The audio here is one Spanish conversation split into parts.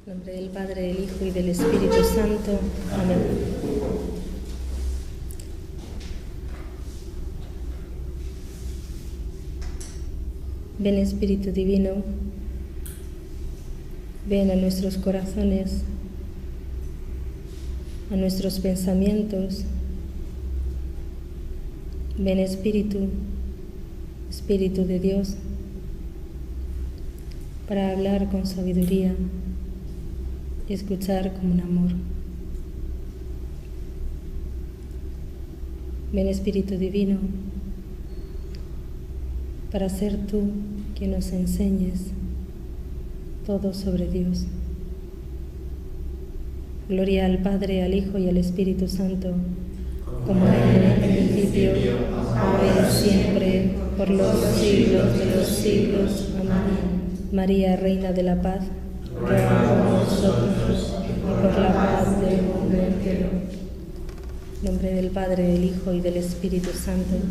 En nombre del Padre, del Hijo y del Espíritu Santo. Amén. Ven Espíritu Divino, ven a nuestros corazones, a nuestros pensamientos. Ven Espíritu, Espíritu de Dios, para hablar con sabiduría y escuchar con un amor. Ven Espíritu Divino, para ser tú quien nos enseñes todo sobre Dios. Gloria al Padre, al Hijo y al Espíritu Santo, como era en el principio, ahora y siempre, por los siglos de los siglos. Amén. María, Reina de la Paz, ruega por nosotros y por la paz del mundo entero. En nombre del Padre, del Hijo y del Espíritu Santo. Amén.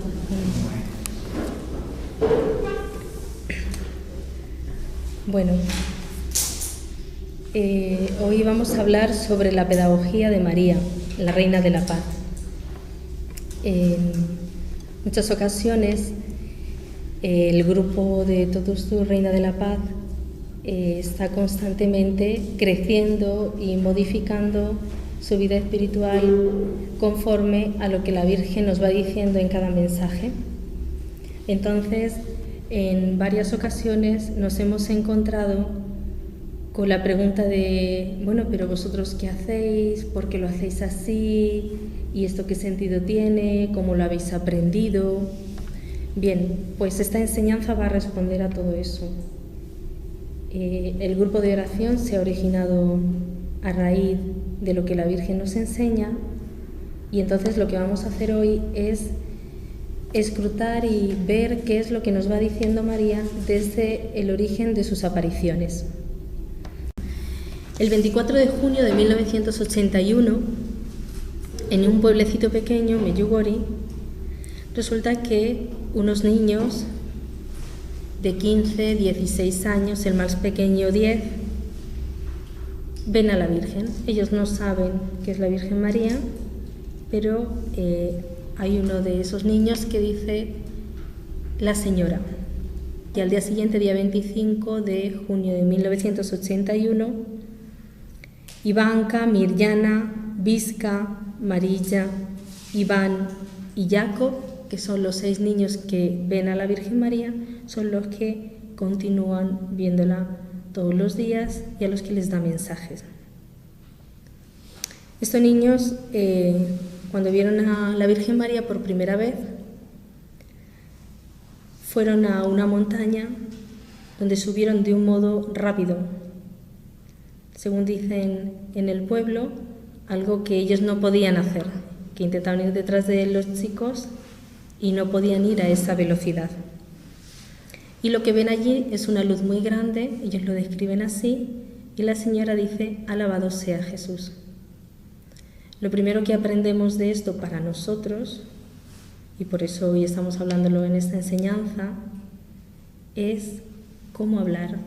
Bueno, hoy vamos a hablar sobre la pedagogía de María, la Reina de la Paz. En muchas ocasiones el grupo de Totus Tu, Reina de la Paz, está constantemente creciendo y modificando su vida espiritual conforme a lo que la Virgen nos va diciendo en cada mensaje. Entonces, en varias ocasiones nos hemos encontrado con la pregunta de, bueno, pero vosotros ¿qué hacéis? ¿Por qué lo hacéis así? ¿Y esto qué sentido tiene? ¿Cómo lo habéis aprendido? Bien, pues esta enseñanza va a responder a todo eso. El grupo de oración se ha originado a raíz de lo que la Virgen nos enseña, y entonces lo que vamos a hacer hoy es escrutar y ver qué es lo que nos va diciendo María desde el origen de sus apariciones. El 24 de junio de 1981, en un pueblecito pequeño, Medjugorje, resulta que unos niños de 15, 16 años, el más pequeño 10, ven a la Virgen. Ellos no saben que es la Virgen María, pero hay uno de esos niños que dice la señora. Y al día siguiente, día 25 de junio de 1981, Ivanka, Mirjana, Visca, Marilla, Iván y Jacob, que son los 6 niños que ven a la Virgen María, son los que continúan viéndola todos los días y a los que les da mensajes. Estos niños, cuando vieron a la Virgen María por primera vez, fueron a una montaña donde subieron de un modo rápido. Según dicen en el pueblo, algo que ellos no podían hacer, que intentaban ir detrás de los chicos y no podían ir a esa velocidad. Y lo que ven allí es una luz muy grande, ellos lo describen así, y la señora dice: alabado sea Jesús. Lo primero que aprendemos de esto para nosotros, y por eso hoy estamos hablándolo en esta enseñanza, es cómo hablar.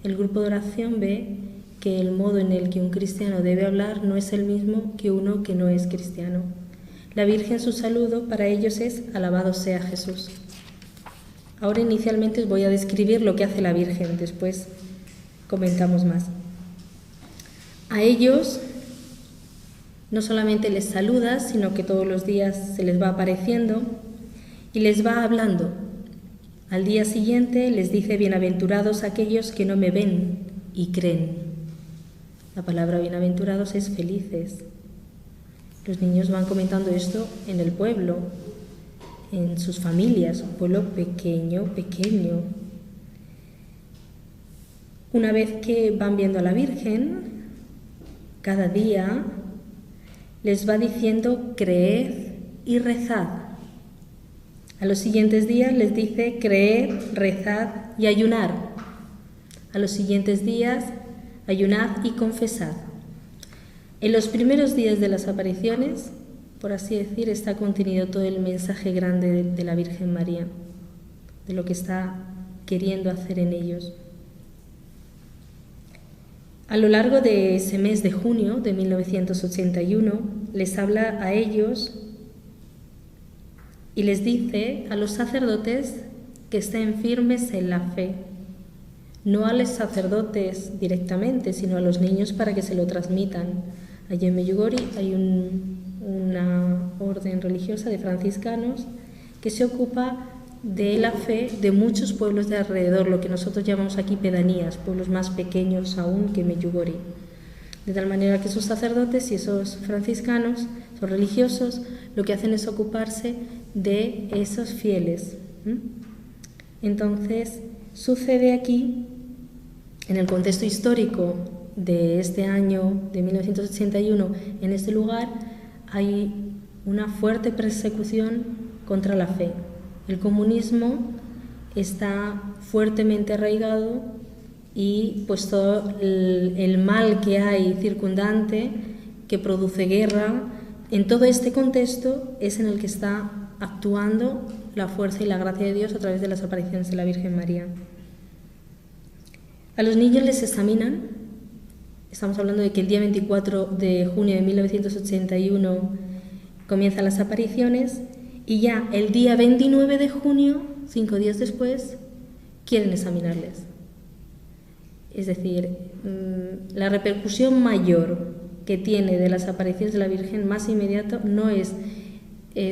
El grupo de oración ve que el modo en el que un cristiano debe hablar no es el mismo que uno que no es cristiano. La Virgen, su saludo para ellos es: alabado sea Jesús. Ahora inicialmente os voy a describir lo que hace la Virgen, después comentamos más. A ellos no solamente les saluda, sino que todos los días se les va apareciendo y les va hablando. Al día siguiente les dice: bienaventurados aquellos que no me ven y creen. La palabra bienaventurados es felices. Los niños van comentando esto en el pueblo, en sus familias, un pueblo pequeño. Una vez que van viendo a la Virgen, cada día les va diciendo: creed y rezad. A los siguientes días les dice: creed, rezad y ayunar. A los siguientes días: ayunad y confesad. En los primeros días de las apariciones, por así decir, está contenido todo el mensaje grande de la Virgen María, de lo que está queriendo hacer en ellos. A lo largo de ese mes de junio de 1981, les habla a ellos y les dice a los sacerdotes que estén firmes en la fe, no a los sacerdotes directamente, sino a los niños para que se lo transmitan. Allí en Medjugorje hay una orden religiosa de franciscanos que se ocupa de la fe de muchos pueblos de alrededor, lo que nosotros llamamos aquí pedanías, pueblos más pequeños aún que Medjugorje. De tal manera que esos sacerdotes y esos franciscanos, esos religiosos, lo que hacen es ocuparse de esos fieles. Entonces, sucede aquí, en el contexto histórico de este año, de 1981, en este lugar, hay una fuerte persecución contra la fe. El comunismo está fuertemente arraigado y pues todo el mal que hay circundante, que produce guerra, en todo este contexto es en el que está actuando la fuerza y la gracia de Dios a través de las apariciones de la Virgen María. A los niños les examinan, estamos hablando de que el día 24 de junio de 1981 comienzan las apariciones y ya el día 29 de junio, 5 días después, quieren examinarles. Es decir, la repercusión mayor que tiene de las apariciones de la Virgen más inmediato no es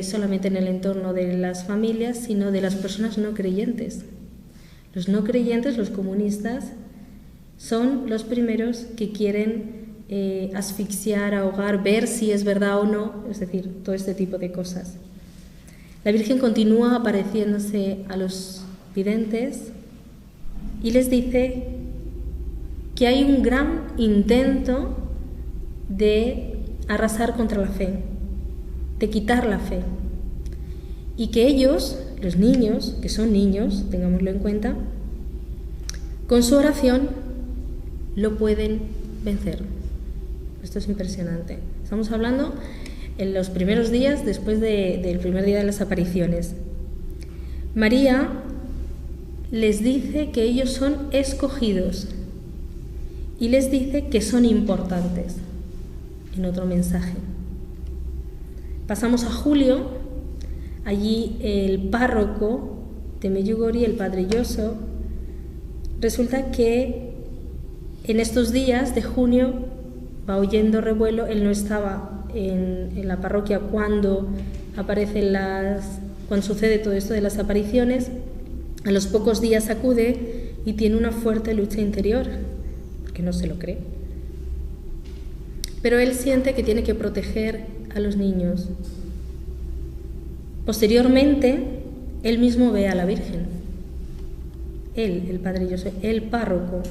solamente en el entorno de las familias, sino de las personas no creyentes. Los no creyentes, los comunistas, son los primeros que quieren asfixiar, ahogar, ver si es verdad o no, es decir, todo este tipo de cosas. La Virgen continúa apareciéndose a los videntes y les dice que hay un gran intento de arrasar contra la fe, de quitar la fe, y que ellos, los niños, que son niños, tengámoslo en cuenta, con su oración lo pueden vencer. Esto es impresionante. Estamos hablando en los primeros días después del primer día de las apariciones. María les dice que ellos son escogidos y les dice que son importantes, en otro mensaje. Pasamos a julio. Allí el párroco de Medjugorje, el padre Joso, resulta que en estos días de junio va oyendo revuelo. Él no estaba en la parroquia cuando sucede todo esto de las apariciones. A los pocos días acude y tiene una fuerte lucha interior, porque no se lo cree. Pero él siente que tiene que proteger a los niños. Posteriormente, él mismo ve a la Virgen. Él, el padre José, el párroco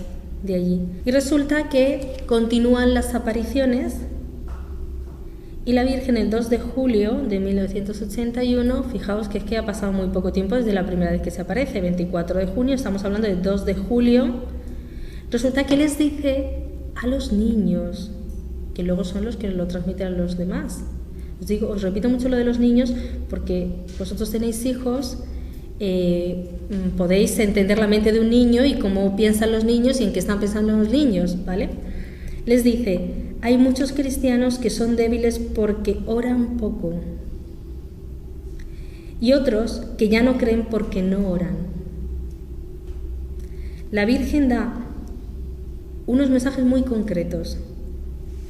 de allí. Y resulta que continúan las apariciones y la Virgen el 2 de julio de 1981, fijaos que es que ha pasado muy poco tiempo desde la primera vez que se aparece, 24 de junio, estamos hablando de 2 de julio, resulta que les dice a los niños, que luego son los que lo transmiten a los demás. Os repito mucho lo de los niños porque vosotros tenéis hijos, podéis entender la mente de un niño y cómo piensan los niños y en qué están pensando los niños, ¿vale? Les dice: hay muchos cristianos que son débiles porque oran poco y otros que ya no creen porque no oran. La Virgen da unos mensajes muy concretos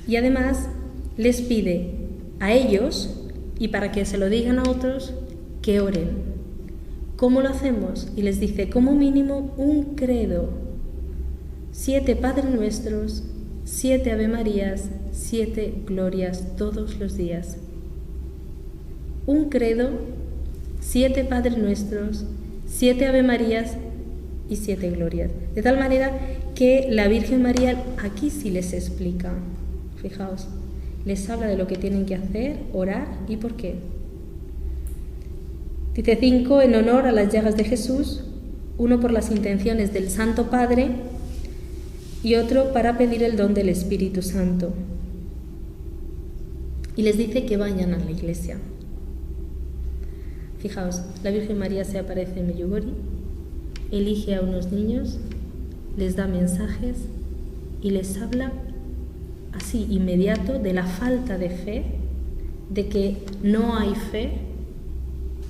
y además les pide a ellos, y para que se lo digan a otros, que oren. ¿Cómo lo hacemos? Y les dice, como mínimo, un credo, 7 Padres Nuestros, 7 Ave Marías, 7 glorias todos los días. Un credo, 7 Padres Nuestros, 7 Ave Marías y 7 glorias. De tal manera que la Virgen María aquí sí les explica. Fijaos, les habla de lo que tienen que hacer, orar y por qué. Dice 5 en honor a las llagas de Jesús, 1 por las intenciones del Santo Padre y otro para pedir el don del Espíritu Santo. Y les dice que vayan a la iglesia. Fijaos, la Virgen María se aparece en Medjugorje, elige a unos niños, les da mensajes y les habla así, inmediato, de la falta de fe, de que no hay fe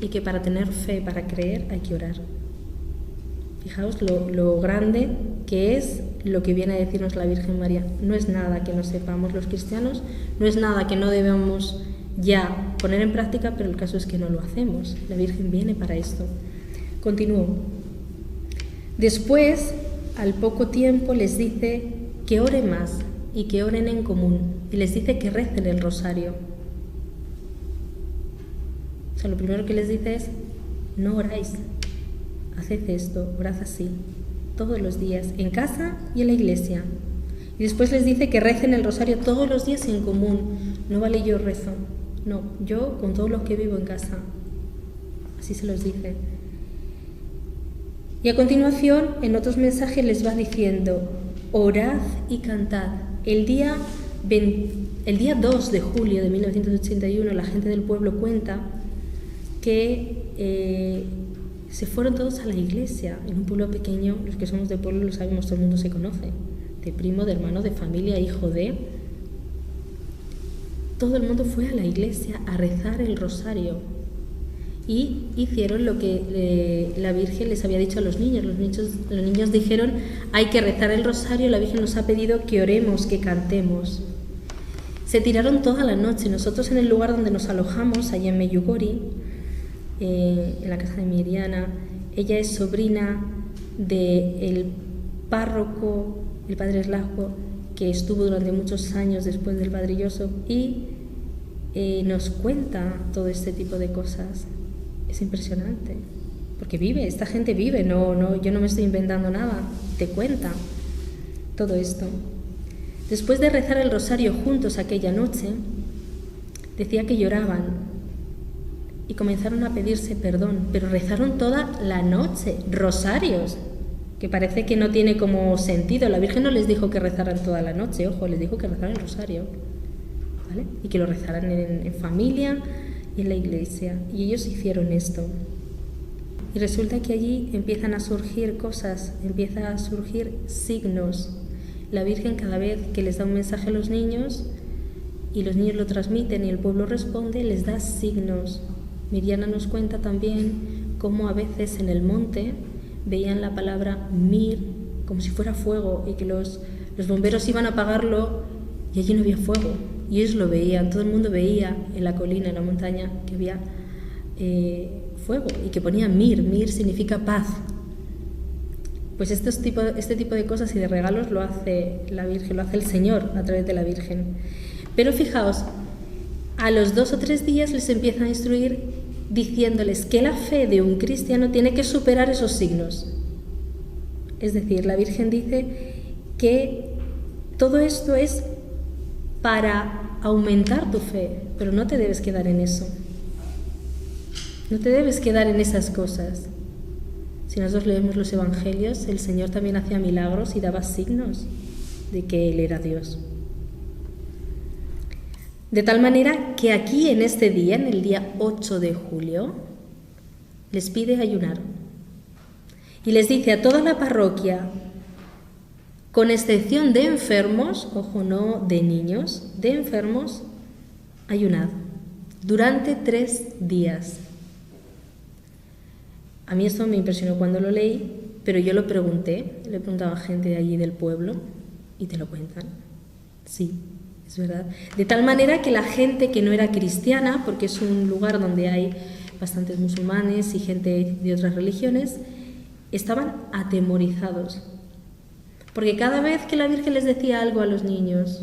y que para tener fe, para creer, hay que orar. Fijaos lo grande que es lo que viene a decirnos la Virgen María. No es nada que no sepamos los cristianos, no es nada que no debemos ya poner en práctica, pero el caso es que no lo hacemos. La Virgen viene para esto. Continúo. Después, al poco tiempo, les dice que oren más y que oren en común. Y les dice que recen el rosario. O sea, lo primero que les dice es, no oráis. Haced esto, orad así, todos los días, en casa y en la iglesia. Y después les dice que recen el rosario todos los días en común. No vale yo rezo, no, yo con todos los que vivo en casa. Así se los dice. Y a continuación, en otros mensajes les va diciendo, orad y cantad. El día 2 de julio de 1981, la gente del pueblo cuenta que se fueron todos a la iglesia. En un pueblo pequeño, los que somos de pueblo lo sabemos, todo el mundo se conoce, de primo, de hermano, de familia, hijo de... Todo el mundo fue a la iglesia a rezar el rosario y hicieron lo que la Virgen les había dicho a los niños. Los niños dijeron, hay que rezar el rosario, la Virgen nos ha pedido que oremos, que cantemos. Se tiraron toda la noche. Nosotros en el lugar donde nos alojamos, allá en Meyugori, en la casa de Miriana, ella es sobrina del párroco, el padre Erlajo, que estuvo durante muchos años después del padre Joseph, y nos cuenta todo este tipo de cosas. Es impresionante, porque esta gente vive, yo no me estoy inventando nada, te cuenta todo esto. Después de rezar el rosario juntos aquella noche, decía que lloraban y comenzaron a pedirse perdón, pero rezaron toda la noche, rosarios, que parece que no tiene como sentido. La Virgen no les dijo que rezaran toda la noche, ojo, les dijo que rezaran el rosario, ¿vale? Y que lo rezaran en familia y en la iglesia. Y ellos hicieron esto. Y resulta que allí empiezan a surgir cosas, empiezan a surgir signos. La Virgen, cada vez que les da un mensaje a los niños y los niños lo transmiten y el pueblo responde, les da signos. Miriana nos cuenta también cómo a veces en el monte veían la palabra mir como si fuera fuego y que los bomberos iban a apagarlo y allí no había fuego. Y ellos lo veían, todo el mundo veía en la colina, en la montaña, que había fuego y que ponía mir. Mir significa paz. Pues este tipo de cosas y de regalos lo hace la Virgen, lo hace el Señor a través de la Virgen. Pero fijaos, a los 2 o 3 días les empiezan a instruir diciéndoles que la fe de un cristiano tiene que superar esos signos. Es decir, la Virgen dice que todo esto es para aumentar tu fe, pero no te debes quedar en eso. No te debes quedar en esas cosas. Si nosotros leemos los evangelios, el Señor también hacía milagros y daba signos de que Él era Dios. De tal manera que aquí en este día, en el día 8 de julio, les pide ayunar. Y les dice a toda la parroquia, con excepción de enfermos, ojo, no de niños, de enfermos, ayunad durante 3 días. A mí esto me impresionó cuando lo leí, pero yo lo pregunté, le preguntaba a gente de allí del pueblo y te lo cuentan. Sí, es verdad. De tal manera que la gente que no era cristiana, porque es un lugar donde hay bastantes musulmanes y gente de otras religiones, estaban atemorizados. Porque cada vez que la Virgen les decía algo a los niños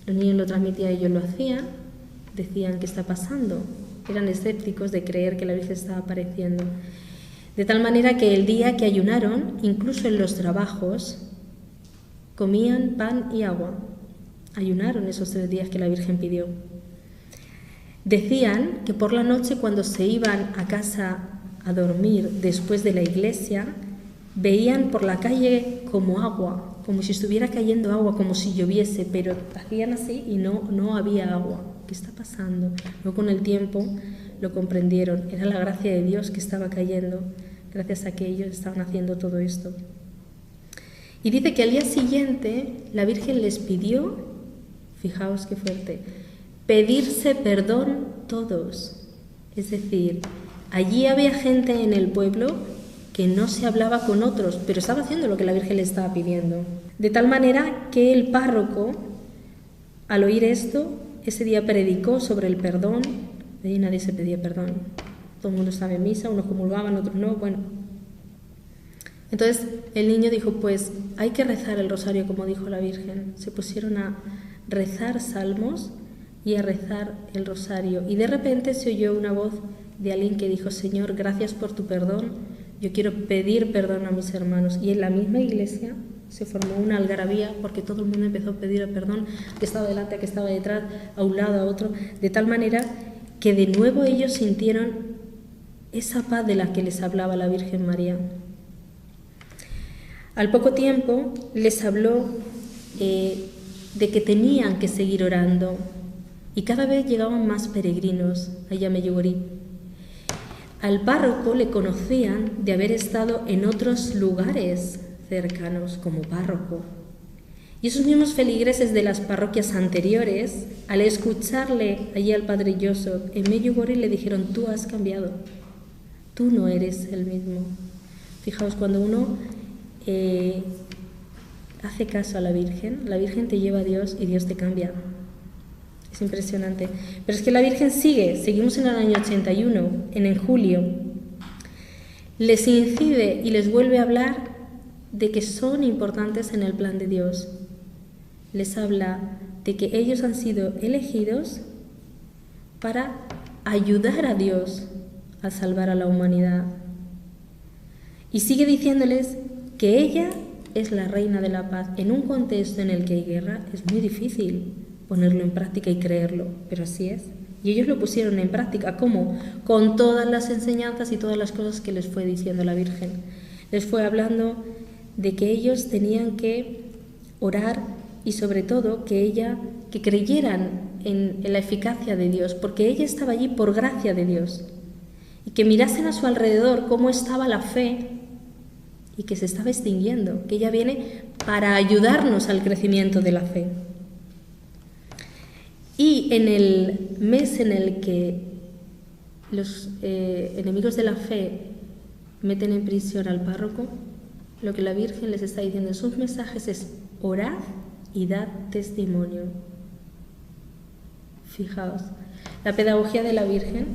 lo transmitían, ellos lo hacían, decían ¿qué está pasando? Eran escépticos de creer que la Virgen estaba apareciendo. De tal manera que el día que ayunaron, incluso en los trabajos, comían pan y agua. Ayunaron esos 3 días que la Virgen pidió. Decían que por la noche, cuando se iban a casa a dormir después de la iglesia, veían por la calle como agua, como si estuviera cayendo agua, como si lloviese, pero hacían así y no había agua. ¿Qué está pasando? Luego con el tiempo lo comprendieron. Era la gracia de Dios que estaba cayendo, gracias a que ellos estaban haciendo todo esto. Y dice que al día siguiente la Virgen les pidió, fijaos qué fuerte, pedirse perdón todos. Es decir, allí había gente en el pueblo que no se hablaba con otros, pero estaba haciendo lo que la Virgen le estaba pidiendo. De tal manera que el párroco, al oír esto, ese día predicó sobre el perdón. Allí nadie se pedía perdón. Todo el mundo estaba en misa, unos comulgaban, otros no, bueno. Entonces el niño dijo, pues hay que rezar el rosario como dijo la Virgen. Se pusieron a rezar salmos y a rezar el rosario. Y de repente se oyó una voz de alguien que dijo, Señor, gracias por tu perdón, yo quiero pedir perdón a mis hermanos. Y en la misma iglesia se formó una algarabía porque todo el mundo empezó a pedir perdón, que estaba delante, que estaba detrás, a un lado, a otro, de tal manera que de nuevo ellos sintieron esa paz de la que les hablaba la Virgen María. Al poco tiempo les habló de que tenían que seguir orando y cada vez llegaban más peregrinos allá a Medjugorje. Al párroco le conocían de haber estado en otros lugares cercanos como párroco. Y esos mismos feligreses de las parroquias anteriores, al escucharle allí al padre Joseph en Medjugorje, le dijeron, tú has cambiado, tú no eres el mismo. Fijaos, cuando uno hace caso a la Virgen te lleva a Dios y Dios te cambia. Es impresionante. Pero es que la Virgen seguimos en el año 81, en julio, les incide y les vuelve a hablar de que son importantes en el plan de Dios. Les habla de que ellos han sido elegidos para ayudar a Dios a salvar a la humanidad. Y sigue diciéndoles que ella es la reina de la paz. En un contexto en el que hay guerra es muy difícil ponerlo en práctica y creerlo, pero así es. Y ellos lo pusieron en práctica. ¿Cómo? Con todas las enseñanzas y todas las cosas que les fue diciendo la Virgen. Les fue hablando de que ellos tenían que orar y sobre todo que creyeran en la eficacia de Dios, porque ella estaba allí por gracia de Dios. Y que mirasen a su alrededor cómo estaba la fe y que se estaba extinguiendo, que ella viene para ayudarnos al crecimiento de la fe. Y en el mes en el que los enemigos de la fe meten en prisión al párroco, lo que la Virgen les está diciendo en sus mensajes es orad y dad testimonio. Fijaos, la pedagogía de la Virgen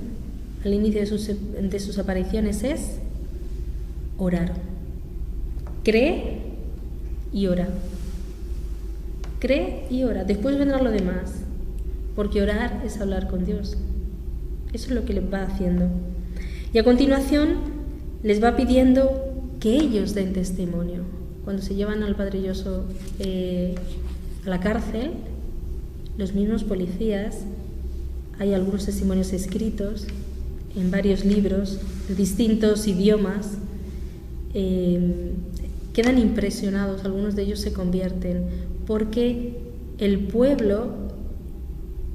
al inicio de sus apariciones es orar. Cree y ora. Cree y ora. Después vendrá lo demás, porque orar es hablar con Dios. Eso es lo que les va haciendo. Y a continuación les va pidiendo que ellos den testimonio. Cuando se llevan al padre Yoso a la cárcel, los mismos policías, hay algunos testimonios escritos en varios libros de distintos idiomas, quedan impresionados, algunos de ellos se convierten, porque el pueblo,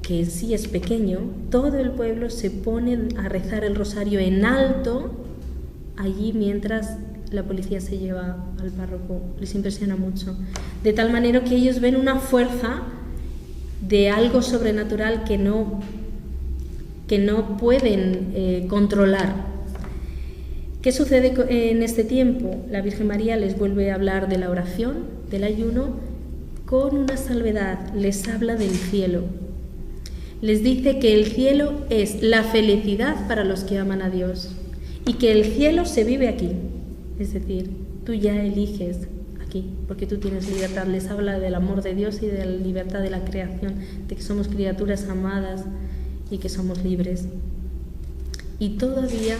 que en sí es pequeño, todo el pueblo se pone a rezar el rosario en alto allí mientras la policía se lleva al párroco. Les impresiona mucho, de tal manera que ellos ven una fuerza de algo sobrenatural que no pueden controlar. ¿Qué sucede en este tiempo? La Virgen María les vuelve a hablar de la oración, del ayuno, con una salvedad. Les habla del cielo. Les dice que el cielo es la felicidad para los que aman a Dios y que el cielo se vive aquí. Es decir, tú ya eliges aquí, porque tú tienes libertad. Les habla del amor de Dios y de la libertad de la creación, de que somos criaturas amadas y que somos libres. Y todavía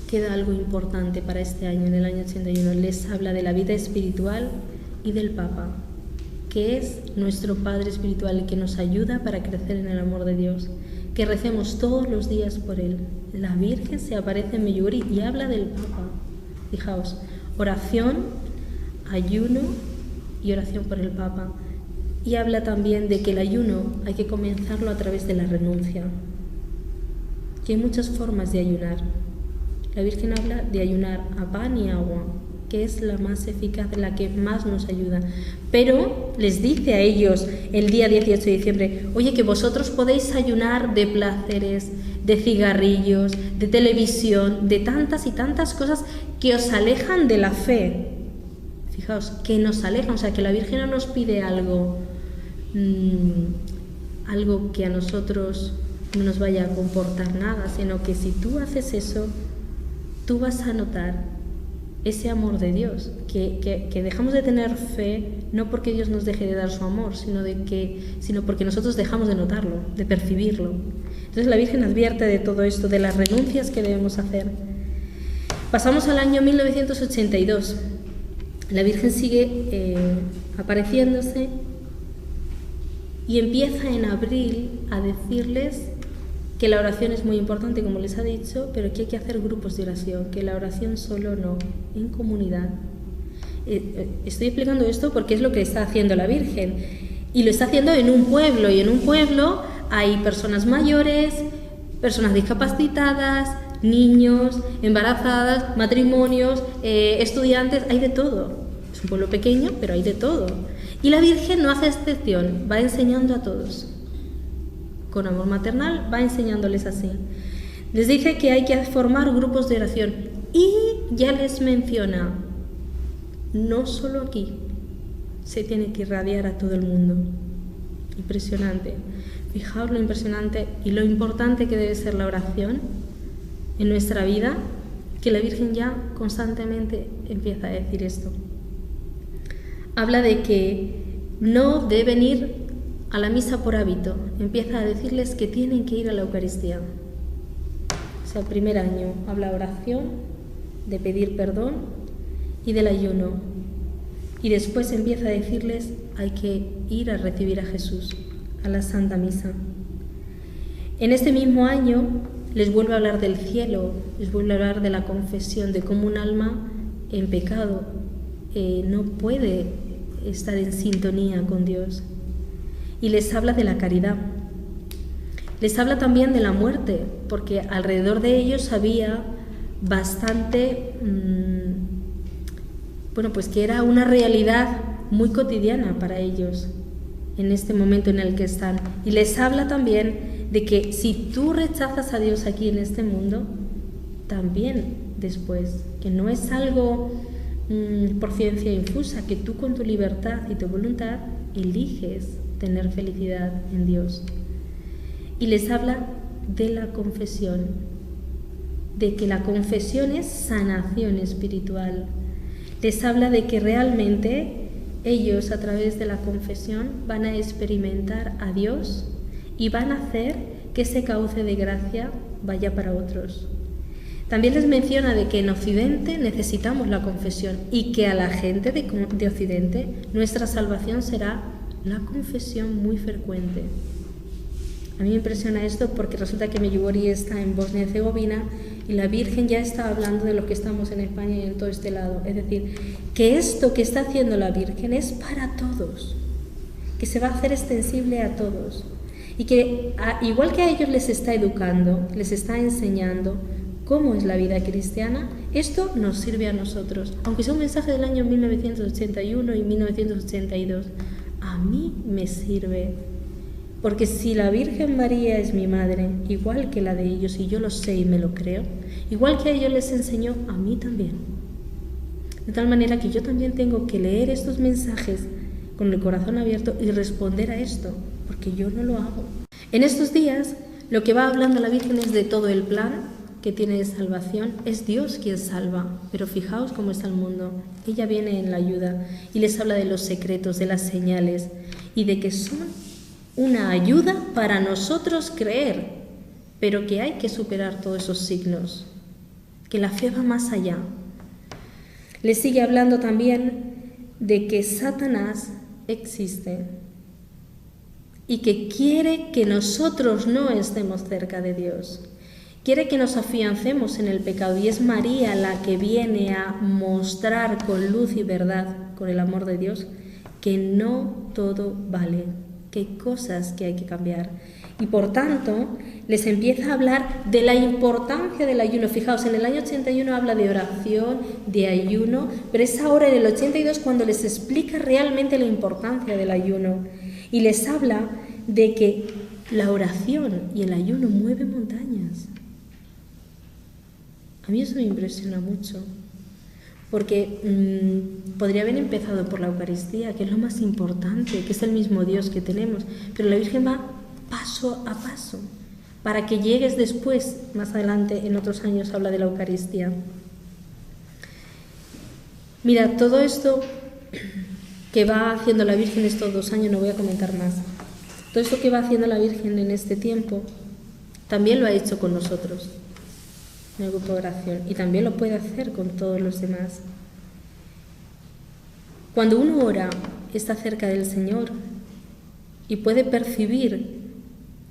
queda algo importante para este año, en el año 81. Les habla de la vida espiritual y del Papa, que es nuestro Padre espiritual y que nos ayuda para crecer en el amor de Dios, que recemos todos los días por Él. La Virgen se aparece en Medjugorje y habla del Papa. Fijaos, oración, ayuno y oración por el Papa. Y habla también de que el ayuno hay que comenzarlo a través de la renuncia, que hay muchas formas de ayunar. La Virgen habla de ayunar a pan y agua, que es la más eficaz, la que más nos ayuda. Pero les dice a ellos el día 18 de diciembre, oye, que vosotros podéis ayunar de placeres, de cigarrillos, de televisión, de tantas y tantas cosas que os alejan de la fe. Fijaos, que nos alejan, o sea, que la Virgen no nos pide algo, algo que a nosotros no nos vaya a comportar nada, sino que si tú haces eso, tú vas a notar ese amor de Dios, que dejamos de tener fe no porque Dios nos deje de dar su amor, sino porque nosotros dejamos de notarlo, de percibirlo. Entonces la Virgen advierte de todo esto, de las renuncias que debemos hacer. Pasamos al año 1982. La Virgen sigue apareciéndose y empieza en abril a decirles que la oración es muy importante, como les ha dicho, pero que hay que hacer grupos de oración, que la oración solo no, en comunidad. Estoy explicando esto porque es lo que está haciendo la Virgen, y lo está haciendo en un pueblo, y en un pueblo hay personas mayores, personas discapacitadas, niños, embarazadas, matrimonios, estudiantes, hay de todo. Es un pueblo pequeño, pero hay de todo. Y la Virgen no hace excepción, va enseñando a todos. Con amor maternal va enseñándoles así. Les dice que hay que formar grupos de oración y ya les menciona, no solo aquí, se tiene que irradiar a todo el mundo. Impresionante. Fijaos lo impresionante y lo importante que debe ser la oración en nuestra vida, que la Virgen ya constantemente empieza a decir esto. Habla de que no deben ir a la misa por hábito, empieza a decirles que tienen que ir a la Eucaristía. O sea, el primer año habla de oración, de pedir perdón y del ayuno. Y después empieza a decirles hay que ir a recibir a Jesús, a la Santa Misa. En este mismo año les vuelve a hablar del cielo, les vuelve a hablar de la confesión, de cómo un alma en pecado no puede estar en sintonía con Dios. Y les habla de la caridad. Les habla también de la muerte, porque alrededor de ellos había bastante, pues que era una realidad muy cotidiana para ellos en este momento en el que están. Y les habla también de que si tú rechazas a Dios aquí en este mundo, también después, que no es algo por ciencia infusa, que tú con tu libertad y tu voluntad eliges tener felicidad en Dios. Y les habla de la confesión, de que la confesión es sanación espiritual. Les habla de que realmente ellos a través de la confesión van a experimentar a Dios y van a hacer que ese cauce de gracia vaya para otros. También les menciona de que en Occidente necesitamos la confesión y que a la gente de Occidente nuestra salvación será la confesión muy frecuente. A mí me impresiona esto porque resulta que Medjugorje está en Bosnia y Herzegovina y la Virgen ya está hablando de lo que estamos en España y en todo este lado. Es decir, que esto que está haciendo la Virgen es para todos, que se va a hacer extensible a todos y que igual que a ellos les está educando, les está enseñando cómo es la vida cristiana, esto nos sirve a nosotros. Aunque sea un mensaje del año 1981 y 1982, a mí me sirve, porque si la Virgen María es mi madre, igual que la de ellos, y yo lo sé y me lo creo, igual que a ellos les enseñó, a mí también. De tal manera que yo también tengo que leer estos mensajes con el corazón abierto y responder a esto, porque yo no lo hago. En estos días, lo que va hablando la Virgen es de todo el plan que tiene de salvación. Es Dios quien salva, pero fijaos cómo está el mundo. Ella viene en la ayuda y les habla de los secretos, de las señales y de que son una ayuda para nosotros creer, pero que hay que superar todos esos signos, que la fe va más allá. Les sigue hablando también de que Satanás existe y que quiere que nosotros no estemos cerca de Dios. Quiere que nos afiancemos en el pecado y es María la que viene a mostrar con luz y verdad, con el amor de Dios, que no todo vale, que hay cosas que hay que cambiar. Y por tanto, les empieza a hablar de la importancia del ayuno. Fijaos, en el año 81 habla de oración, de ayuno, pero es ahora en el 82 cuando les explica realmente la importancia del ayuno. Y les habla de que la oración y el ayuno mueven montañas. A mí eso me impresiona mucho, porque podría haber empezado por la Eucaristía, que es lo más importante, que es el mismo Dios que tenemos, pero la Virgen va paso a paso, para que llegues después, más adelante, en otros años habla de la Eucaristía. Mira, todo esto que va haciendo la Virgen estos 2 años, no voy a comentar más, todo esto que va haciendo la Virgen en este tiempo, también lo ha hecho con nosotros, en el grupo de oración, y también lo puede hacer con todos los demás. Cuando uno ora, está cerca del Señor y puede percibir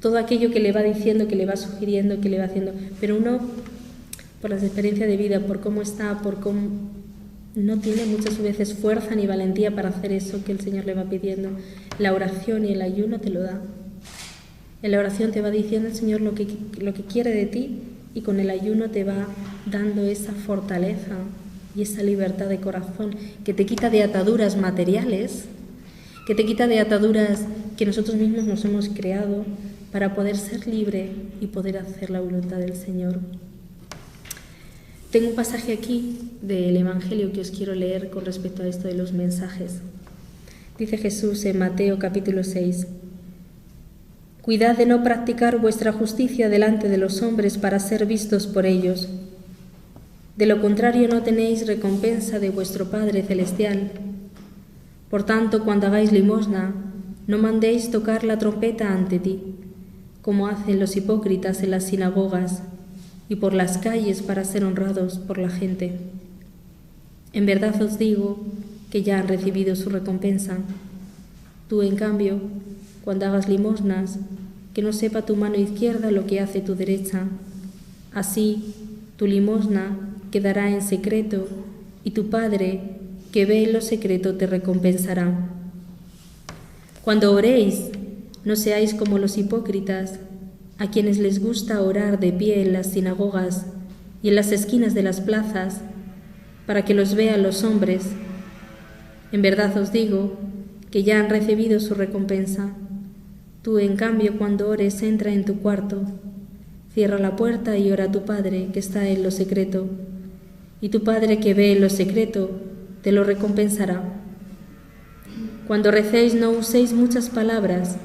todo aquello que le va diciendo, que le va sugiriendo, que le va haciendo, pero uno, por las experiencias de vida, por cómo está, por cómo no tiene muchas veces fuerza ni valentía para hacer eso que el Señor le va pidiendo. La oración y el ayuno te lo da. En la oración te va diciendo el Señor lo que quiere de ti, y con el ayuno te va dando esa fortaleza y esa libertad de corazón que te quita de ataduras materiales, que te quita de ataduras que nosotros mismos nos hemos creado para poder ser libre y poder hacer la voluntad del Señor. Tengo un pasaje aquí del Evangelio que os quiero leer con respecto a esto de los mensajes. Dice Jesús en Mateo capítulo 6: «Cuidad de no practicar vuestra justicia delante de los hombres para ser vistos por ellos. De lo contrario no tenéis recompensa de vuestro Padre Celestial. Por tanto, cuando hagáis limosna, no mandéis tocar la trompeta ante ti, como hacen los hipócritas en las sinagogas y por las calles para ser honrados por la gente. En verdad os digo que ya han recibido su recompensa. Tú, en cambio, cuando hagas limosnas, que no sepa tu mano izquierda lo que hace tu derecha. Así, tu limosna quedará en secreto, y tu Padre, que ve en lo secreto, te recompensará. Cuando oréis, no seáis como los hipócritas, a quienes les gusta orar de pie en las sinagogas y en las esquinas de las plazas, para que los vean los hombres. En verdad os digo que ya han recibido su recompensa. Tú, en cambio, cuando ores, entra en tu cuarto, cierra la puerta y ora a tu Padre que está en lo secreto, y tu Padre que ve en lo secreto te lo recompensará. Cuando recéis, no uséis muchas palabras,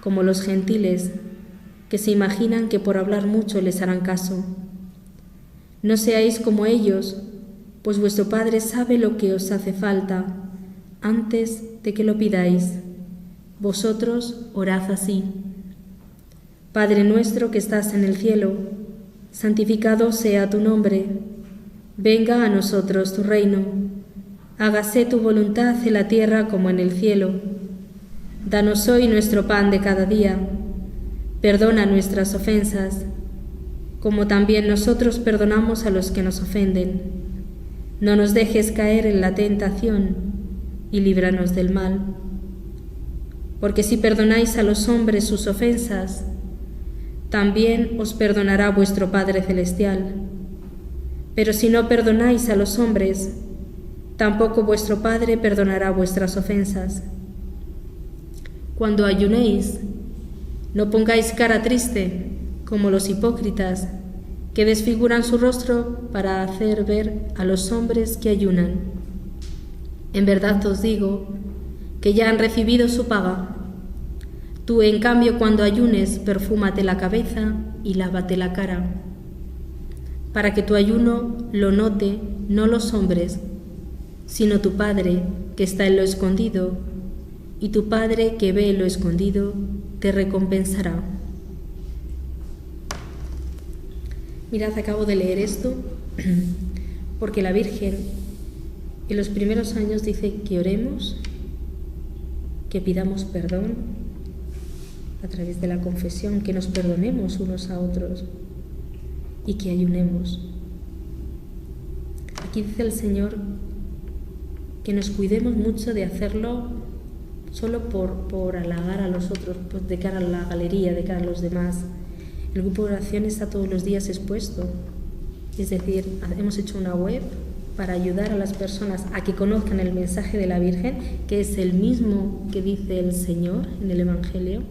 como los gentiles, que se imaginan que por hablar mucho les harán caso. No seáis como ellos, pues vuestro Padre sabe lo que os hace falta antes de que lo pidáis. Vosotros orad así: Padre nuestro que estás en el cielo, santificado sea tu nombre. Venga a nosotros tu reino. Hágase tu voluntad en la tierra como en el cielo. Danos hoy nuestro pan de cada día. Perdona nuestras ofensas, como también nosotros perdonamos a los que nos ofenden. No nos dejes caer en la tentación y líbranos del mal. Porque si perdonáis a los hombres sus ofensas, también os perdonará vuestro Padre Celestial. Pero si no perdonáis a los hombres, tampoco vuestro Padre perdonará vuestras ofensas. Cuando ayunéis, no pongáis cara triste, como los hipócritas, que desfiguran su rostro para hacer ver a los hombres que ayunan. En verdad os digo que ya han recibido su paga. Tú, en cambio, cuando ayunes, perfúmate la cabeza y lávate la cara, para que tu ayuno lo note no los hombres, sino tu Padre que está en lo escondido, y tu Padre que ve en lo escondido te recompensará. Mirad, acabo de leer esto porque la Virgen en los primeros años dice que oremos, que pidamos perdón a través de la confesión, que nos perdonemos unos a otros y que ayunemos. Aquí dice el Señor que nos cuidemos mucho de hacerlo solo por halagar a los otros, pues de cara a la galería, de cara a los demás. El grupo de oración está todos los días expuesto. Es decir, hemos hecho una web para ayudar a las personas a que conozcan el mensaje de la Virgen, que es el mismo que dice el Señor en el Evangelio.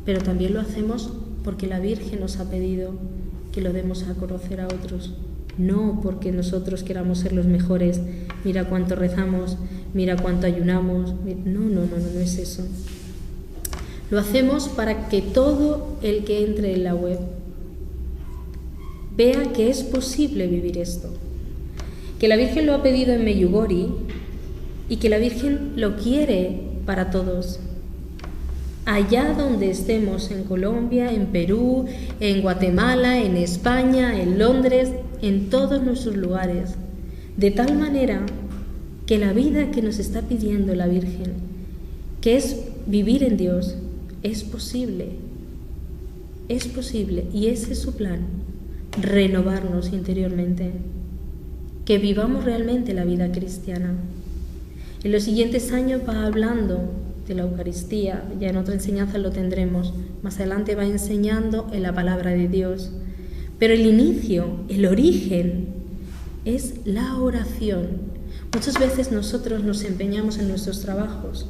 Pero también lo hacemos porque la Virgen nos ha pedido que lo demos a conocer a otros. No porque nosotros queramos ser los mejores. Mira cuánto rezamos, mira cuánto ayunamos. No es eso. Lo hacemos para que todo el que entre en la web vea que es posible vivir esto. Que la Virgen lo ha pedido en Medjugorje y que la Virgen lo quiere para todos. Allá donde estemos, en Colombia, en Perú, en Guatemala, en España, en Londres, en todos nuestros lugares. De tal manera que la vida que nos está pidiendo la Virgen, que es vivir en Dios, es posible. Es posible y ese es su plan, renovarnos interiormente, que vivamos realmente la vida cristiana. En los siguientes años va hablando de la Eucaristía, ya en otra enseñanza lo tendremos, más adelante va enseñando en la palabra de Dios, pero el inicio, el origen, es la oración. Muchas veces nosotros nos empeñamos en nuestros trabajos,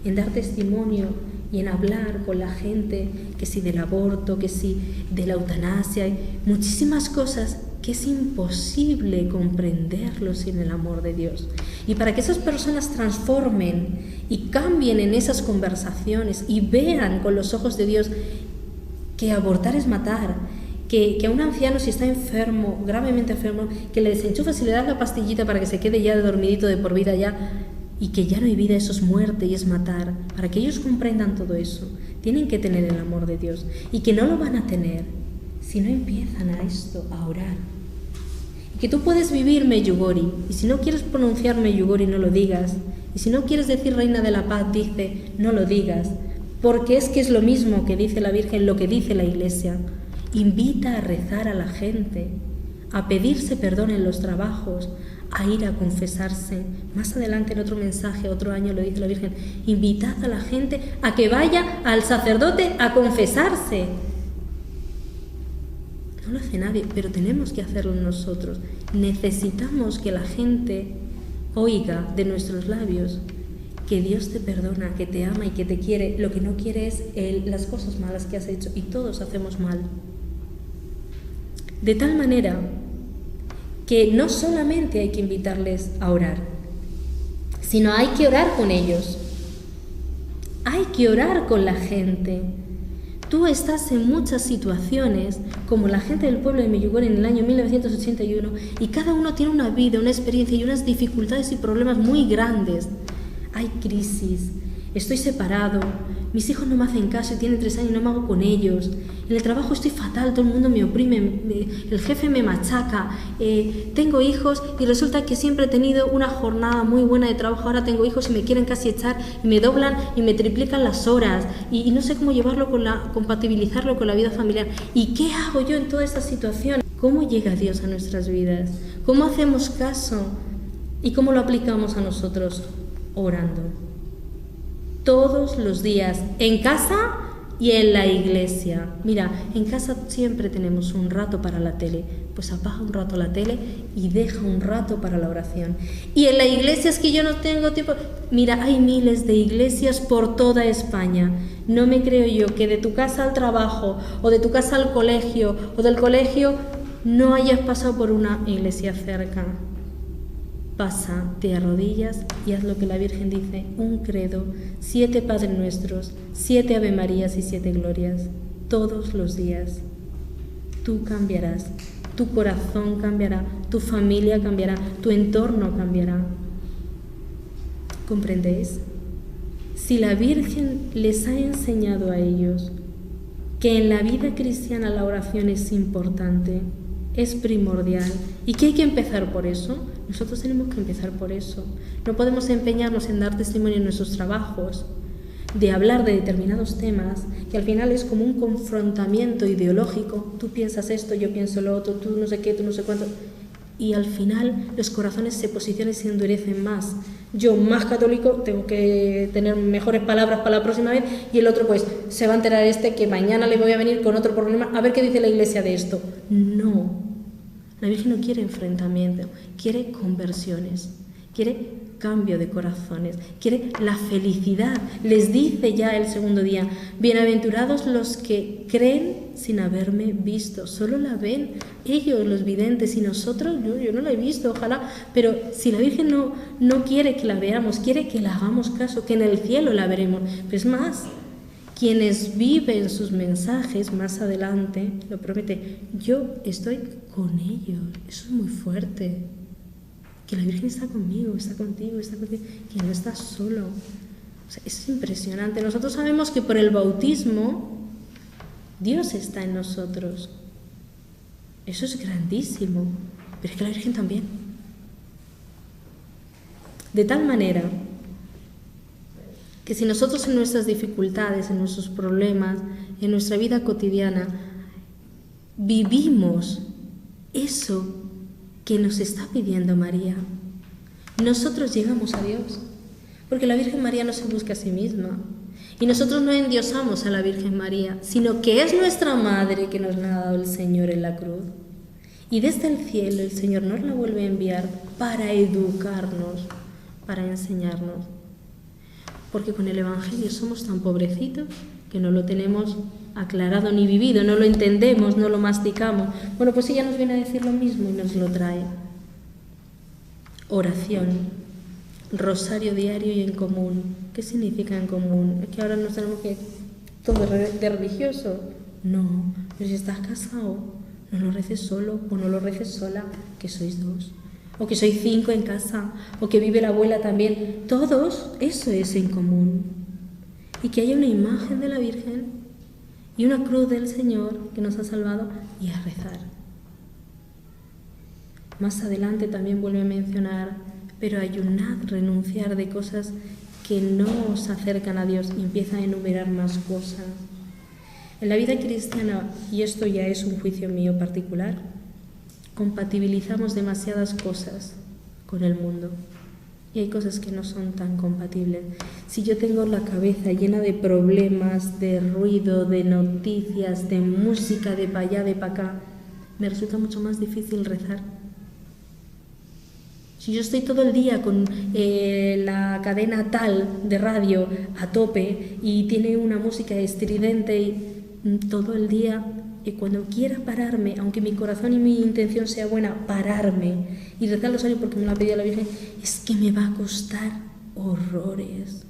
en dar testimonio y en hablar con la gente, que si del aborto, que si de la eutanasia, muchísimas cosas que es imposible comprenderlo sin el amor de Dios. Y para que esas personas transformen y cambien en esas conversaciones y vean con los ojos de Dios que abortar es matar, que a un anciano si está enfermo, gravemente enfermo, que le desenchufas y le das la pastillita para que se quede ya dormidito de por vida ya, y que ya no hay vida, eso es muerte y es matar. Para que ellos comprendan todo eso, tienen que tener el amor de Dios, y que no lo van a tener si no empiezan a esto, a orar. Y que tú puedes vivir Medjugorje, y si no quieres pronunciar Medjugorje, no lo digas. Y si no quieres decir Reina de la Paz, dice, no lo digas, porque es que es lo mismo que dice la Virgen, lo que dice la Iglesia. Invita a rezar a la gente, a pedirse perdón en los trabajos, a ir a confesarse. Más adelante en otro mensaje, otro año lo dice la Virgen, invitad a la gente a que vaya al sacerdote a confesarse. No lo hace nadie, pero tenemos que hacerlo nosotros. Necesitamos que la gente oiga de nuestros labios que Dios te perdona, que te ama y que te quiere. Lo que no quiere es las cosas malas que has hecho, y todos hacemos mal. De tal manera que no solamente hay que invitarles a orar, sino hay que orar con ellos. Hay que orar con la gente. Tú estás en muchas situaciones, como la gente del pueblo de Medjugorje en el año 1981, y cada uno tiene una vida, una experiencia y unas dificultades y problemas muy grandes. Hay crisis, estoy separado, mis hijos no me hacen caso y tienen 3 años y no me hago con ellos. En el trabajo estoy fatal, todo el mundo me oprime, el jefe me machaca, tengo hijos y resulta que siempre he tenido una jornada muy buena de trabajo, ahora tengo hijos y me quieren casi echar y me doblan y me triplican las horas y no sé cómo llevarlo compatibilizarlo con la vida familiar. ¿Y qué hago yo en toda esta situación? ¿Cómo llega Dios a nuestras vidas? ¿Cómo hacemos caso? ¿Y cómo lo aplicamos a nosotros? Orando. Todos los días, en casa y en la iglesia. Mira, en casa siempre tenemos un rato para la tele, pues apaga un rato la tele y deja un rato para la oración. Y en la iglesia es que yo no tengo tiempo. Mira, hay miles de iglesias por toda España. No me creo yo que de tu casa al trabajo, o de tu casa al colegio, o del colegio, no hayas pasado por una iglesia cerca. Pasa, te arrodillas y haz lo que la Virgen dice, un credo, 7 Padres Nuestros, 7 Ave Marías y 7 Glorias, todos los días. Tú cambiarás, tu corazón cambiará, tu familia cambiará, tu entorno cambiará. ¿Comprendéis? Si la Virgen les ha enseñado a ellos que en la vida cristiana la oración es importante, es primordial y que hay que empezar por eso, nosotros tenemos que empezar por eso. No podemos empeñarnos en dar testimonio en nuestros trabajos, de hablar de determinados temas, que al final es como un confrontamiento ideológico. Tú piensas esto, yo pienso lo otro, tú no sé qué, tú no sé cuánto. Y al final los corazones se posicionan y se endurecen más. Yo, más católico, tengo que tener mejores palabras para la próxima vez, y el otro pues se va a enterar que mañana le voy a venir con otro problema, a ver qué dice la Iglesia de esto. No, la Virgen no quiere enfrentamiento, quiere conversiones, quiere cambio de corazones, quiere la felicidad. Les dice ya el segundo día: bienaventurados los que creen sin haberme visto. Solo la ven ellos, los videntes, y nosotros, yo no la he visto, ojalá, pero si la Virgen no quiere que la veamos, quiere que la hagamos caso, que en el cielo la veremos. Pero es más, quienes viven sus mensajes más adelante lo promete: yo estoy con ellos. Eso es muy fuerte, que la Virgen está conmigo, está contigo, que no estás solo. O sea, es impresionante. Nosotros sabemos que por el bautismo Dios está en nosotros. Eso es grandísimo, pero es que la Virgen también. De tal manera que si nosotros en nuestras dificultades, en nuestros problemas, en nuestra vida cotidiana, vivimos eso que nos está pidiendo María, nosotros llegamos a Dios, porque la Virgen María no se busca a sí misma, y nosotros no endiosamos a la Virgen María, sino que es nuestra Madre que nos la ha dado el Señor en la cruz, y desde el cielo el Señor nos la vuelve a enviar para educarnos, para enseñarnos, porque con el Evangelio somos tan pobrecitos que no lo tenemos aclarado ni vivido, no lo entendemos, no lo masticamos. Bueno, pues ella nos viene a decir lo mismo y nos lo trae. Oración, rosario diario y en común. ¿Qué significa en común? Es que ahora nos tenemos que todo de religioso. No, pero si estás casado, no lo reces solo o no lo reces sola, que sois dos, o que sois 5 en casa, o que vive la abuela también. Todos, eso es en común. Y que haya una imagen de la Virgen y una cruz del Señor que nos ha salvado, y a rezar. Más adelante también vuelve a mencionar: pero ayunad, renunciar de cosas que no os acercan a Dios, y empieza a enumerar más cosas. En la vida cristiana, y esto ya es un juicio mío particular, compatibilizamos demasiadas cosas con el mundo. Y hay cosas que no son tan compatibles. Si yo tengo la cabeza llena de problemas, de ruido, de noticias, de música, de para allá, de para acá, me resulta mucho más difícil rezar. Si yo estoy todo el día con la cadena tal de radio a tope y tiene una música estridente y todo el día, y cuando quiera pararme, aunque mi corazón y mi intención sea buena, pararme y rezar el rosario porque me lo ha pedido la Virgen, es que me va a costar horrores.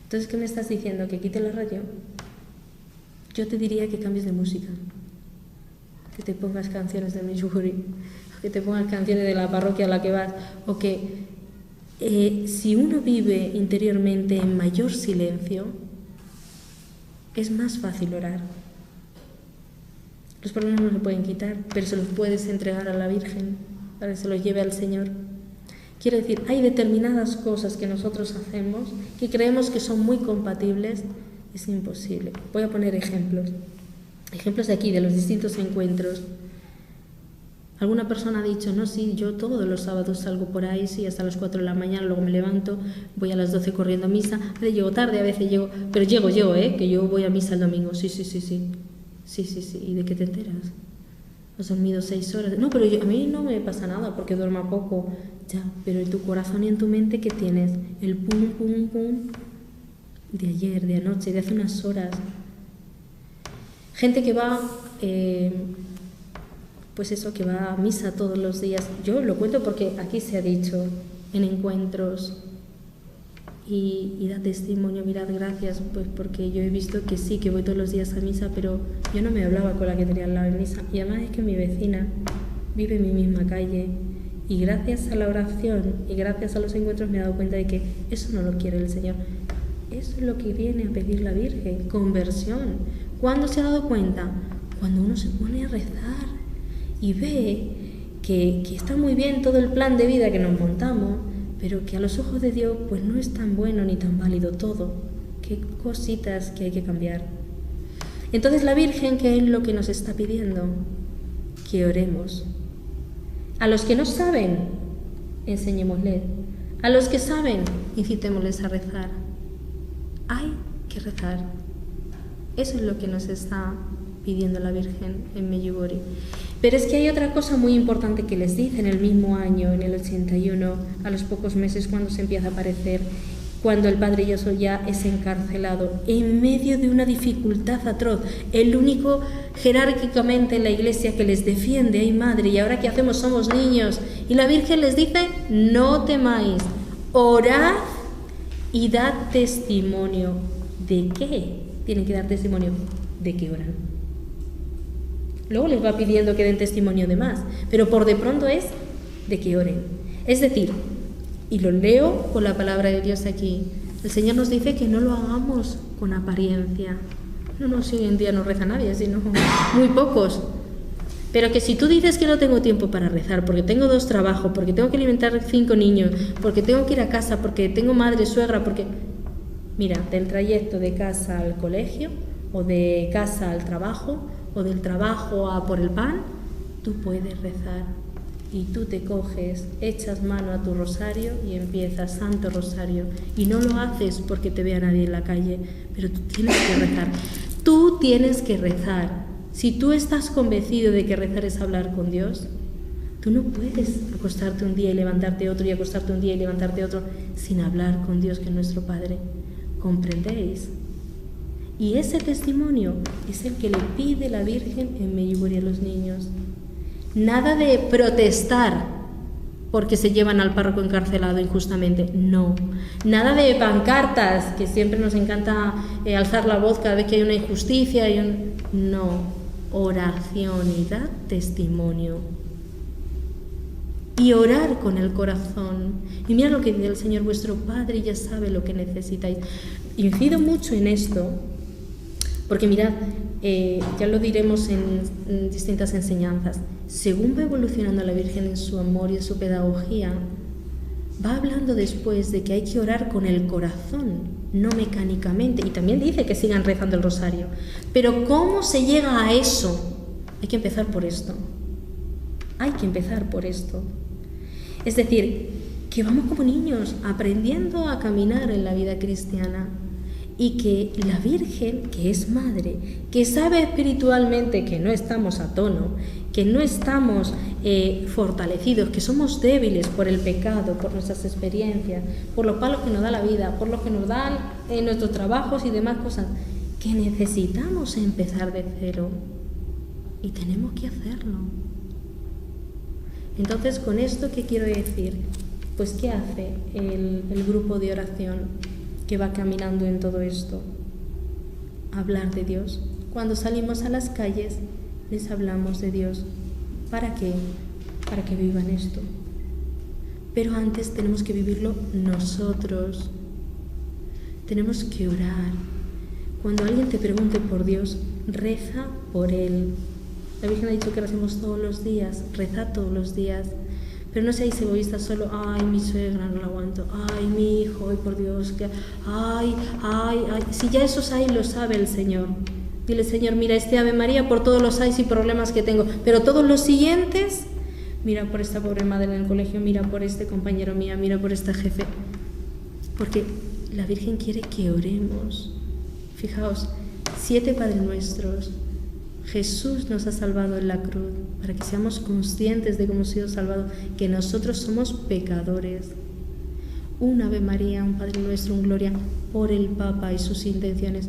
Entonces, ¿qué me estás diciendo? ¿Que quite la radio? Yo te diría que cambies de música, que te pongas canciones de Medjugorje, que te pongas canciones de la parroquia a la que vas, o que si uno vive interiormente en mayor silencio, es más fácil orar. Los problemas no se pueden quitar, pero se los puedes entregar a la Virgen para que se los lleve al Señor. Quiero decir, hay determinadas cosas que nosotros hacemos que creemos que son muy compatibles. Es imposible. Voy a poner ejemplos. Ejemplos de aquí, de los distintos encuentros. Alguna persona ha dicho: no, sí, yo todos los sábados salgo por ahí, sí, hasta las 4 de la mañana, luego me levanto, voy a las 12 corriendo a misa, a veces llego tarde, a veces llego, pero llego, que yo voy a misa el domingo, sí. Sí, ¿y de qué te enteras? ¿Has dormido 6 horas? No, pero a mí no me pasa nada porque duermo poco. Ya, pero en tu corazón y en tu mente, ¿qué tienes? El pum, pum, pum de ayer, de anoche, de hace unas horas. Gente que va, pues eso, que va a misa todos los días. Yo lo cuento porque aquí se ha dicho en encuentros. Y da testimonio, mirad, gracias, pues porque yo he visto que sí, que voy todos los días a misa, pero yo no me hablaba con la que tenía al lado de misa. Y además es que mi vecina vive en mi misma calle, y gracias a la oración y gracias a los encuentros me he dado cuenta de que eso no lo quiere el Señor. Eso es lo que viene a pedir la Virgen, conversión. ¿Cuándo se ha dado cuenta? Cuando uno se pone a rezar y ve que está muy bien todo el plan de vida que nos montamos, pero que a los ojos de Dios pues no es tan bueno ni tan válido todo. Qué cositas que hay que cambiar. Entonces la Virgen, ¿qué es lo que nos está pidiendo? Que oremos. A los que no saben, enseñémosles. A los que saben, incitémosles a rezar. Hay que rezar. Eso es lo que nos está pidiendo la Virgen en Medjugorje. Pero es que hay otra cosa muy importante que les dice en el mismo año, en el 81, a los pocos meses cuando se empieza a aparecer, cuando el padre Yoso ya es encarcelado, en medio de una dificultad atroz, el único jerárquicamente en la iglesia que les defiende, ay madre, y ahora qué hacemos, somos niños, y la Virgen les dice, no temáis, orad y dad testimonio. ¿De qué tienen que dar testimonio? De que oran. Luego les va pidiendo que den testimonio de más, pero por de pronto es de que oren. Es decir, y lo leo con la palabra de Dios aquí, el Señor nos dice que no lo hagamos con apariencia. No, si hoy en día no reza nadie, sino muy pocos. Pero que si tú dices que no tengo tiempo para rezar, porque tengo 2 trabajos, porque tengo que alimentar 5 niños, porque tengo que ir a casa, porque tengo madre, suegra, porque... Mira, del trayecto de casa al colegio, o de casa al trabajo, o del trabajo a por el pan, tú puedes rezar. Y tú te coges, echas mano a tu rosario y empiezas Santo Rosario. Y no lo haces porque te vea nadie en la calle, pero tú tienes que rezar. Tú tienes que rezar. Si tú estás convencido de que rezar es hablar con Dios, tú no puedes acostarte un día y levantarte otro y acostarte un día y levantarte otro sin hablar con Dios, que es nuestro Padre. ¿Comprendéis? Y ese testimonio es el que le pide la Virgen en Medjugorje a los niños. Nada de protestar porque se llevan al párroco encarcelado injustamente, no. Nada de pancartas, que siempre nos encanta alzar la voz cada vez que hay una injusticia. No, oración y dar testimonio. Y orar con el corazón. Y mira lo que dice el Señor, vuestro Padre ya sabe lo que necesitáis. Incido mucho en esto, porque mirad, ya lo diremos en distintas enseñanzas, según va evolucionando la Virgen en su amor y en su pedagogía, va hablando después de que hay que orar con el corazón, no mecánicamente, y también dice que sigan rezando el rosario. Pero ¿cómo se llega a eso? Hay que empezar por esto. Hay que empezar por esto. Es decir, que vamos como niños aprendiendo a caminar en la vida cristiana. Y que la Virgen, que es madre, que sabe espiritualmente que no estamos a tono, que no estamos fortalecidos, que somos débiles por el pecado, por nuestras experiencias, por los palos que nos da la vida, por los que nos dan nuestros trabajos y demás cosas, que necesitamos empezar de cero y tenemos que hacerlo. Entonces, con esto, ¿qué quiero decir? Pues, ¿qué hace el grupo de oración que va caminando en todo esto? Hablar de Dios. Cuando salimos a las calles, les hablamos de Dios. ¿Para qué? Para que vivan esto. Pero antes tenemos que vivirlo nosotros. Tenemos que orar. Cuando alguien te pregunte por Dios, reza por Él. La Virgen ha dicho que recemos todos los días, rezad todos los días. Pero no seáis egoístas solo, ay, mi suegra no la aguanto, ay, mi hijo, ay, por Dios, que, ay. Si ya esos hay, lo sabe el Señor. Dile, Señor, mira este Ave María por todos los ayes y problemas que tengo, pero todos los siguientes, mira por esta pobre madre en el colegio, mira por este compañero mío, mira por este jefe. Porque la Virgen quiere que oremos. Fijaos, 7 Padres Nuestros. Jesús nos ha salvado en la cruz para que seamos conscientes de cómo hemos sido salvados, que nosotros somos pecadores. Un Ave María, un Padre Nuestro, un Gloria por el Papa y sus intenciones.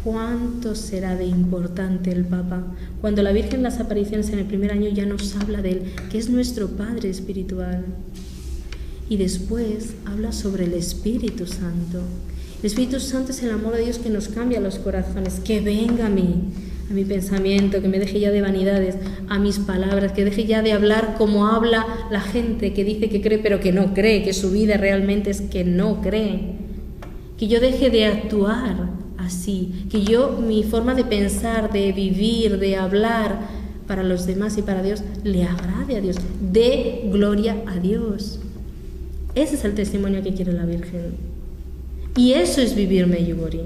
¿Cuánto será de importante el Papa? Cuando la Virgen en las apariciones en el primer año ya nos habla de él, que es nuestro Padre espiritual. Y después habla sobre el Espíritu Santo. El Espíritu Santo es el amor de Dios que nos cambia los corazones, que venga a mi pensamiento, que me deje ya de vanidades, a mis palabras, que deje ya de hablar como habla la gente que dice que cree pero que no cree, que su vida realmente es que no cree. Que yo deje de actuar así, que yo, mi forma de pensar, de vivir, de hablar para los demás y para Dios, le agrade a Dios, dé gloria a Dios. Ese es el testimonio que quiere la Virgen. Y eso es vivir Medjugorje.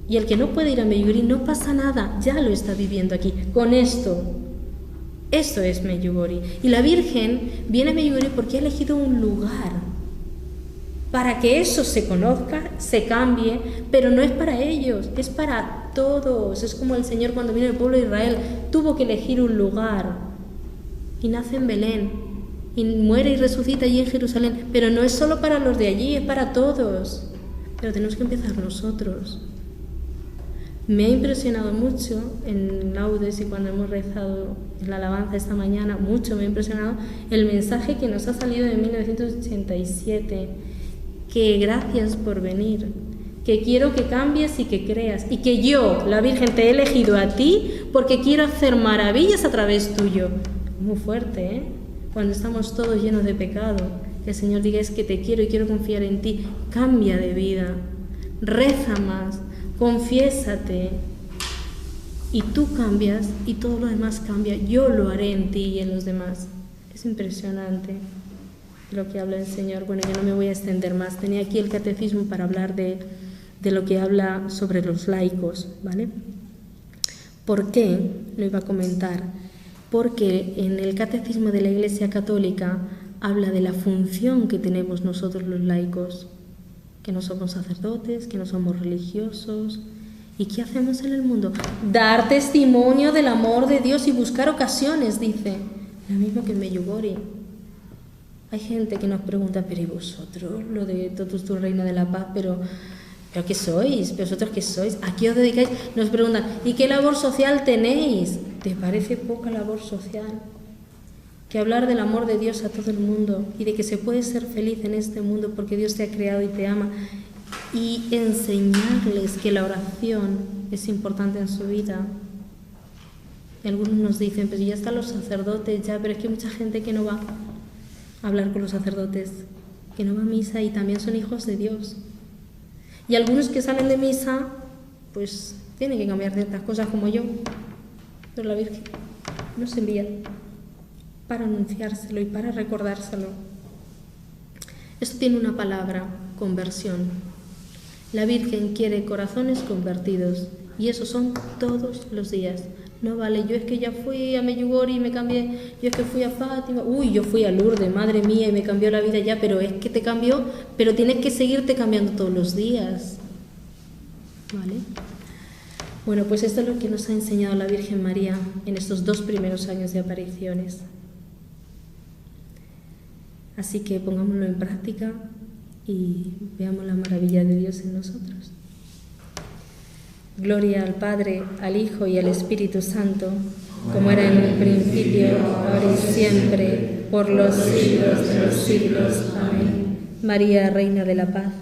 Y el que no puede ir a Medjugorje no pasa nada, ya lo está viviendo aquí, con esto. Esto es Medjugorje. Y la Virgen viene a Medjugorje porque ha elegido un lugar para que eso se conozca, se cambie, pero no es para ellos, es para todos. Es como el Señor cuando vino al pueblo de Israel, tuvo que elegir un lugar y nace en Belén y muere y resucita allí en Jerusalén, pero no es solo para los de allí, es para todos, pero tenemos que empezar nosotros. Me ha impresionado mucho en laudes y cuando hemos rezado en la alabanza esta mañana, mucho me ha impresionado el mensaje que nos ha salido de 1987, que gracias por venir, que quiero que cambies y que creas, y que yo, la Virgen, te he elegido a ti porque quiero hacer maravillas a través tuyo. Muy fuerte, ¿eh? Cuando estamos todos llenos de pecado, que el Señor diga, es que te quiero y quiero confiar en ti. Cambia de vida, reza más, confiésate, y tú cambias y todo lo demás cambia. Yo lo haré en ti y en los demás. Es impresionante lo que habla el Señor. Bueno, yo no me voy a extender más. Tenía aquí el catecismo para hablar de lo que habla sobre los laicos, ¿vale? ¿Por qué? Lo iba a comentar. Porque en el catecismo de la Iglesia Católica habla de la función que tenemos nosotros los laicos, que no somos sacerdotes, que no somos religiosos. ¿Y qué hacemos en el mundo? Dar testimonio del amor de Dios y buscar ocasiones, dice. Lo mismo que en Medjugorje. Hay gente que nos pregunta, pero ¿y vosotros? Lo de totus tu reina de la paz, pero ¿qué sois? ¿Vosotros qué sois? ¿A qué os dedicáis? Nos preguntan, ¿y qué labor social tenéis? ¿Te parece poca labor social? Que hablar del amor de Dios a todo el mundo y de que se puede ser feliz en este mundo porque Dios te ha creado y te ama, y enseñarles que la oración es importante en su vida. Y algunos nos dicen, pues ya están los sacerdotes, ya, pero es que hay mucha gente que no va a hablar con los sacerdotes, que no va a misa y también son hijos de Dios. Y algunos que salen de misa, pues tienen que cambiar ciertas cosas como yo, pero la Virgen nos envía para anunciárselo y para recordárselo. Esto tiene una palabra, conversión. La Virgen quiere corazones convertidos y eso son todos los días. No vale, yo es que ya fui a Medjugorje y me cambié, yo es que fui a Fátima, yo fui a Lourdes, madre mía, y me cambió la vida ya, pero es que te cambió, pero tienes que seguirte cambiando todos los días. ¿Vale? Bueno, pues esto es lo que nos ha enseñado la Virgen María en estos 2 primeros años de apariciones. Así que pongámoslo en práctica y veamos la maravilla de Dios en nosotros. Gloria al Padre, al Hijo y al Espíritu Santo, como era en el principio, ahora y siempre, por los siglos de los siglos. Amén. María, Reina de la Paz.